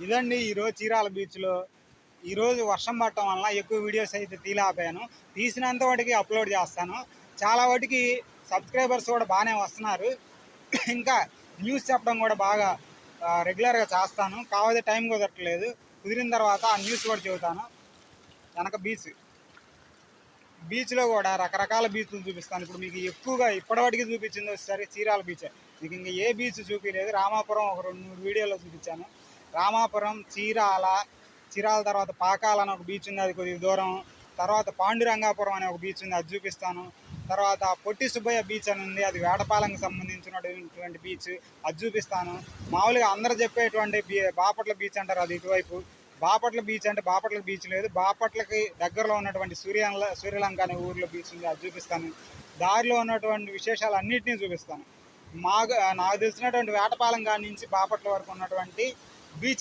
ఇదండి ఈరోజు చీరాల బీచ్లో. ఈరోజు వర్షం పడటం వలన ఎక్కువ వీడియోస్ అయితే తీలేకపోయాను. తీసినంత వాటికి అప్లోడ్ చేస్తాను. చాలా వాటికి సబ్స్క్రైబర్స్ కూడా బాగానే వస్తున్నారు. ఇంకా న్యూస్ చెప్పడం కూడా బాగా రెగ్యులర్గా చేస్తాను. కాకపోతే టైం కుదరట్లేదు. కుదిరిన తర్వాత ఆ న్యూస్ కూడా చెబుతాను. వెనక బీచ్లో కూడా రకరకాల బీచ్లు చూపిస్తాను. ఇప్పుడు మీకు ఎక్కువగా ఇప్పటివరకు చూపించింది వచ్చేసరికి చీరాల బీచ్. మీకు ఇంకా ఏ బీచ్ చూపించలేదు. రామాపురం ఒక 2-3 వీడియోలో చూపించాను. రామాపురం, చీరాల తర్వాత పాకాల అని ఒక బీచ్ ఉంది, అది కొద్దిగా దూరం. తర్వాత పాండురంగాపురం అనే ఒక బీచ్ ఉంది, అది చూపిస్తాను. తర్వాత పొట్టి సుబ్బయ్య బీచ్ అని ఉంది, అది వేటపాలెంకి సంబంధించినటువంటి బీచ్, అది చూపిస్తాను. మామూలుగా అందరూ చెప్పేటువంటి బాపట్ల బీచ్ అంటారు, అది ఇటువైపు. బాపట్ల బీచ్ అంటే బాపట్ల బీచ్ లేదు, బాపట్లకి దగ్గరలో ఉన్నటువంటి సూర్యలంక అనే ఊరిలో బీచ్ ఉంది, అది చూపిస్తాను. దారిలో ఉన్నటువంటి విశేషాలు అన్నింటినీ చూపిస్తాను. నాకు తెలిసినటువంటి వేటపాలెం కాడి నుంచి బాపట్ల వరకు ఉన్నటువంటి బీచ్